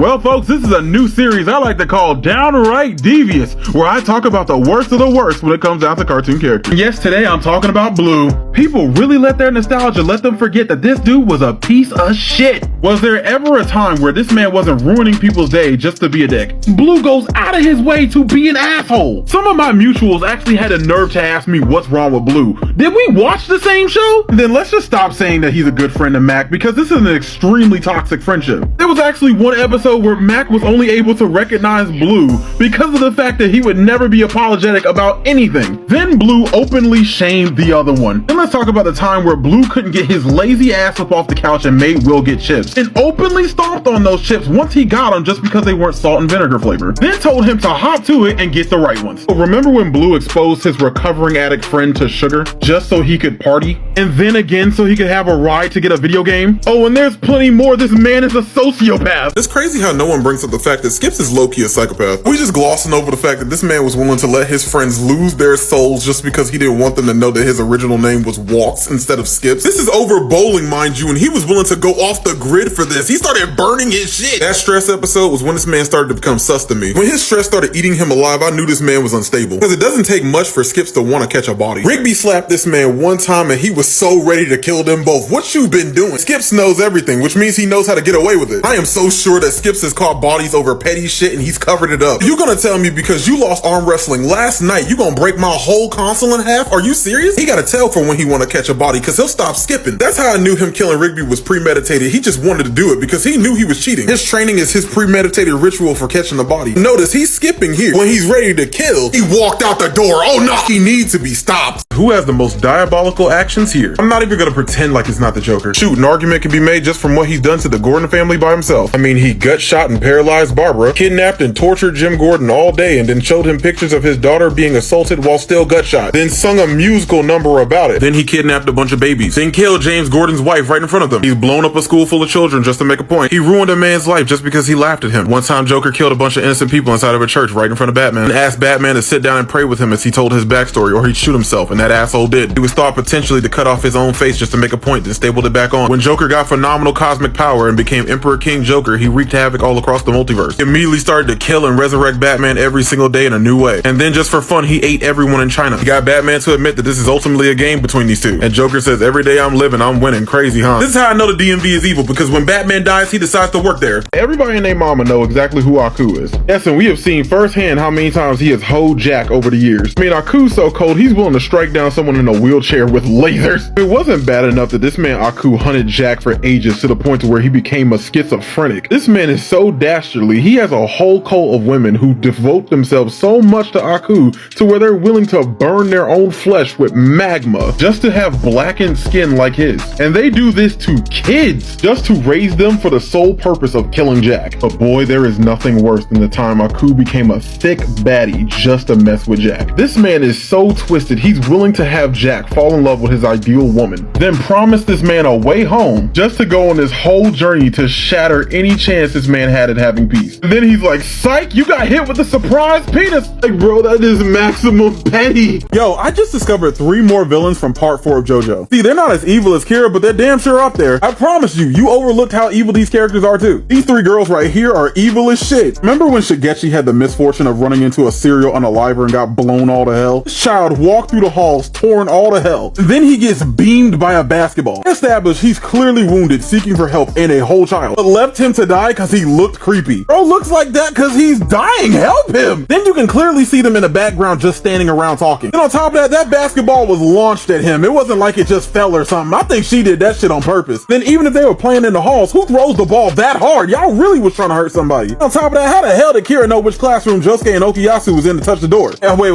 Well, folks, this is a new series I like to call DownRight Devious, where I talk about the worst of the worst when it comes down to cartoon characters. Yes, today I'm talking about Blue. People really let their nostalgia let them forget that this dude was a piece of shit. Was there ever a time where this man wasn't ruining people's day just to be a dick? Blue goes out of his way to be an asshole. Some of my mutuals actually had the nerve to ask me what's wrong with Blue. Did we watch the same show? Then let's just stop saying that he's a good friend to Mac, because this is an extremely toxic friendship. There was actually one episode where Mac was only able to recognize Blue because of the fact that he would never be apologetic about anything. Then Blue openly shamed the other one. Then let's talk about the time where Blue couldn't get his lazy ass up off the couch and made Will get chips, and openly stomped on those chips once he got them just because they weren't salt and vinegar flavor. Then told him to hop to it and get the right ones. So remember when Blue exposed his recovering addict friend to sugar just so he could party? And then again so he could have a ride to get a video game? Oh, and there's plenty more. This man is a sociopath. It's crazy how no one brings up the fact that Skips is low-key a psychopath. We just glossing over the fact that this man was willing to let his friends lose their souls just because he didn't want them to know that his original name was Walks instead of Skips. This is over bowling, mind you, and he was willing to go off the grid for this. He started burning his shit. That stress episode was when this man started to become sus to me. When his stress started eating him alive, I knew this man was unstable. Because it doesn't take much for Skips to want to catch a body. Rigby slapped this man one time and he was so ready to kill them both. What you been doing? Skips knows everything, which means he knows how to get away with it. I am so sure that Skips has caught bodies over petty shit and he's covered it up. You gonna tell me because you lost arm wrestling last night, you gonna break my whole console in half? Are you serious? He got a tell for when he wanna catch a body because he'll stop skipping. That's how I knew him killing Rigby was premeditated. He just wanted to do it because he knew he was cheating. His training is his premeditated ritual for catching a body. Notice he's skipping here. When he's ready to kill, he walked out the door. Oh no! He needs to be stopped. Who has the most diabolical actions here? I'm not even gonna pretend like it's not the Joker. Shoot, an argument can be made just from what he's done to the Gordon family by himself. I mean, he gut shot and paralyzed Barbara, kidnapped and tortured Jim Gordon all day, and then showed him pictures of his daughter being assaulted while still gut shot, then sung a musical number about it. Then he kidnapped a bunch of babies, then killed James Gordon's wife right in front of them. He's blown up a school full of children just to make a point. He ruined a man's life just because he laughed at him. One time Joker killed a bunch of innocent people inside of a church right in front of Batman and asked Batman to sit down and pray with him as he told his backstory or he'd shoot himself, and that asshole did. He was thought potentially to cut off his own face just to make a point, then stapled it back on. When Joker got phenomenal cosmic power and became Emperor King Joker, he wreaked havoc all across the multiverse. He immediately started to kill and resurrect Batman every single day in a new way. And then just for fun, he ate everyone in China. He got Batman to admit that this is ultimately a game between these two. And Joker says, every day I'm living, I'm winning. Crazy, huh? This is how I know the DMV is evil, because when Batman dies, he decides to work there. Everybody and their mama know exactly who Aku is. Yes, and we have seen firsthand how many times he has hoed Jack over the years. I mean, Aku's so cold, he's willing to strike down someone in a wheelchair with lasers. It wasn't bad enough that this man Aku hunted Jack for ages to the point to where he became a schizophrenic. This man is so dastardly, he has a whole cult of women who devote themselves so much to Aku to where they're willing to burn their own flesh with magma just to have blackened skin like his. And they do this to kids just to raise them for the sole purpose of killing Jack. But boy, there is nothing worse than the time Aku became a thick baddie just to mess with Jack. This man is so twisted, he's willing to have Jack fall in love with his ideal woman, then promise this man a way home just to go on this whole journey to shatter any chance this man had at having peace. And then he's like, psych, you got hit with a surprise penis. Like, bro, that is maximum petty. Yo, I just discovered 3 more villains from part 4 of Jojo. See, they're not as evil as Kira, but they're damn sure up there. I promise you, you overlooked how evil these characters are too. These 3 girls right here are evil as shit. Remember when Shigechi had the misfortune of running into a serial unaliver and got blown all to hell? This child walked through the halls, torn all to hell. Then he gets beamed by a basketball. Established he's clearly wounded, seeking for help, and a whole child. But left him to die because he looked creepy. Bro looks like that because he's dying. Help him! Then you can clearly see them in the background just standing around talking. Then on top of that, that basketball was launched at him. It wasn't like it just fell or something. I think she did that shit on purpose. Then even if they were playing in the halls, who throws the ball that hard? Y'all really was trying to hurt somebody. On top of that, how the hell did Kira know which classroom Josuke and Okuyasu was in to touch the door? And wait.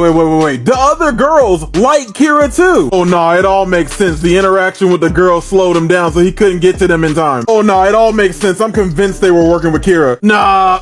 The other girls like Kira too. Oh nah, it all makes sense. The interaction with the girls slowed him down so he couldn't get to them in time. Oh nah, it all makes sense. I'm convinced they were working with Kira. Nah.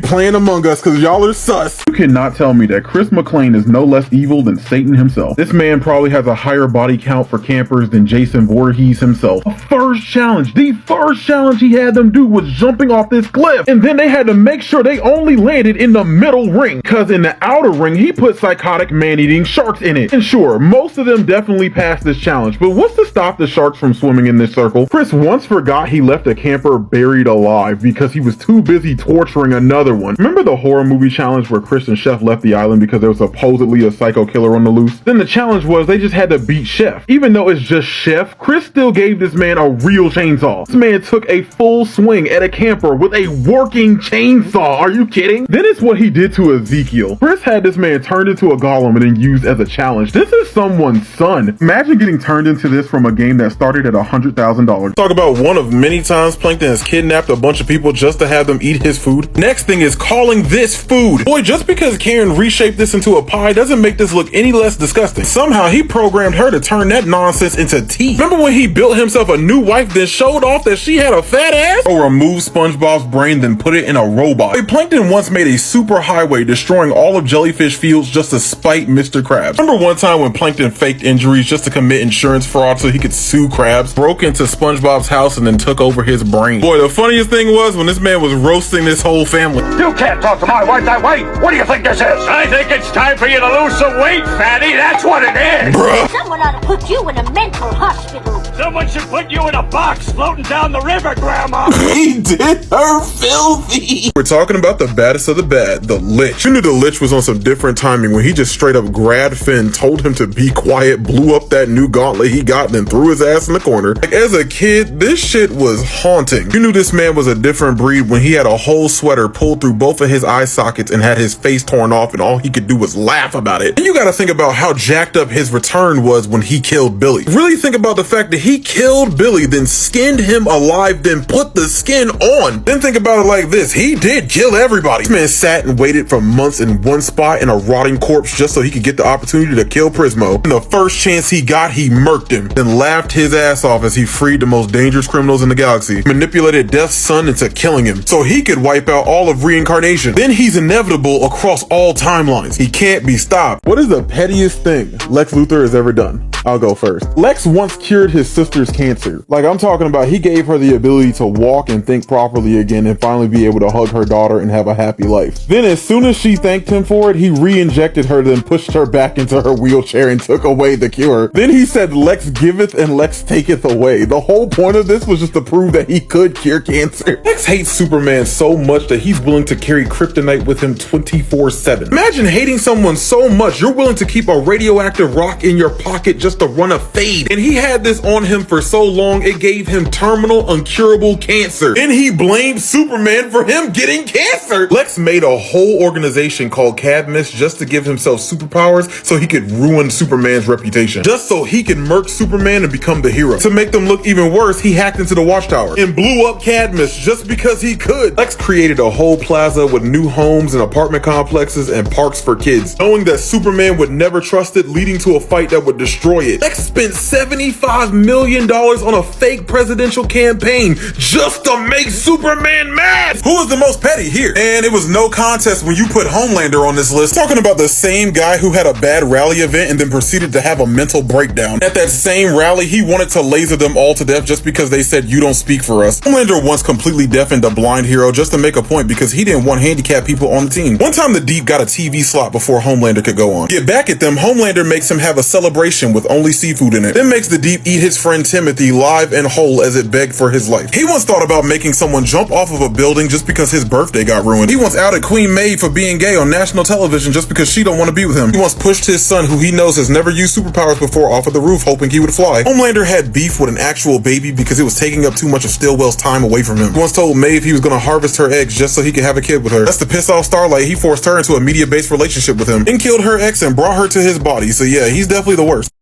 Playing Among Us because y'all are sus. You cannot tell me that Chris McClane is no less evil than Satan himself. This man probably has a higher body count for campers than Jason Voorhees himself. A first challenge challenge. The first challenge he had them do was jumping off this cliff, and then they had to make sure they only landed in the middle ring, cause in the outer ring he put psychotic man-eating sharks in it. And sure, most of them definitely passed this challenge, but what's to stop the sharks from swimming in this circle? Chris once forgot he left a camper buried alive because he was too busy torturing another one. Remember the horror movie challenge where Chris and Chef left the island because there was supposedly a psycho killer on the loose? Then the challenge was they just had to beat Chef. Even though it's just Chef, Chris still gave this man a real chainsaw. This man took a full swing at a camper with a working chainsaw. Are you kidding? Then it's what he did to Ezekiel. Chris had this man turned into a golem and then used as a challenge. This is someone's son. Imagine getting turned into this from a game that started at $100,000. Talk about one of many times Plankton has kidnapped a bunch of people just to have them eat his food. Next thing is calling this food. Boy, just because Karen reshaped this into a pie doesn't make this look any less disgusting. Somehow he programmed her to turn that nonsense into tea. Remember when he built himself a new wife then showed off that she had a fat ass? Or removed SpongeBob's brain then put it in a robot. Plankton once made a super highway destroying all of Jellyfish Fields just to spite Mr. Krabs. Remember one time when Plankton faked injuries just to commit insurance fraud so he could sue Krabs, broke into SpongeBob's house and then took over his brain. Boy, the funniest thing was when this man was roasting this whole family. You can't talk to my wife that way. What do you think this is? I think it's time for you to lose some weight, fatty. That's what it is. Bruh. Someone ought to put you in a mental hospital. Someone should put you in a box floating down the river, Grandma. He did her filthy. We're talking about the baddest of the bad, the Lich. You knew the Lich was on some different timing when he just straight up grabbed Finn, told him to be quiet, blew up that new gauntlet he got, and then threw his ass in the corner. Like, as a kid, this shit was haunting. You knew this man was a different breed when he had a whole sweater pulled through both of his eye sockets and had his face torn off and all he could do was laugh about it. And you gotta think about how jacked up his return was when he killed Billy. Really think about the fact that he killed Billy, then skinned him alive, then put the skin on. Then think about it like this, he did kill everybody. This man sat and waited for months in one spot in a rotting corpse just so he could get the opportunity to kill Prismo. And the first chance he got, he murked him, then laughed his ass off as he freed the most dangerous criminals in the galaxy, manipulated Death's son into killing him so he could wipe out all of reincarnation. Then he's inevitable across all timelines. He can't be stopped. What is the pettiest thing Lex Luthor has ever done? I'll go first. Lex once cured his sister's cancer. Like, I'm talking about, he gave her the ability to walk and think properly again and finally be able to hug her daughter and have a happy life. Then as soon as she thanked him for it, he re-injected her, then pushed her back into her wheelchair and took away the cure. Then he said, Lex giveth and Lex taketh away. The whole point of this was just to prove that he could cure cancer. Lex hates Superman so much that he's willing to carry kryptonite with him 24/7. Imagine hating someone so much you're willing to keep a radioactive rock in your pocket just to run a fade. And he had this on him for so long it gave him terminal uncurable cancer. Then he blamed Superman for him getting cancer. Lex made a whole organization called Cadmus just to give himself superpowers so he could ruin Superman's reputation. Just so he could murk Superman and become the hero. To make them look even worse, he hacked into the Watchtower and blew up Cadmus just because he could. Lex created a whole plaza with new homes and apartment complexes and parks for kids, knowing that Superman would never trust it, leading to a fight that would destroy it. Lex spent $75 million on a fake presidential campaign just to make Superman mad. Who was the most petty here? And it was no contest when you put Homelander on this list. Talking about the same guy who had a bad rally event and then proceeded to have a mental breakdown. At that same rally, he wanted to laser them all to death just because they said, you don't speak for us. Homelander once completely deafened a blind hero just to make a point because he didn't want handicapped people on the team. One time the Deep got a TV slot before Homelander could go on. Get back at them, Homelander makes him have a celebration with only seafood in it. Then makes the Deep eat his friend Timothy live and whole as it begged for his life. He once thought about making someone jump off of a building just because his birthday got ruined. He once outed Queen Maeve for being gay on national television just because she don't want to be with him. He once pushed his son, who he knows has never used superpowers before, off of the roof hoping he would fly. Homelander had beef with an actual baby because it was taking up too much of Stillwell's time away from him. He once told Maeve he was going to harvest her eggs just so he could have a kid with her. That's to piss off Starlight. He forced her into a media-based relationship with him and killed her ex and brought her to his body. So yeah, he's definitely the worst.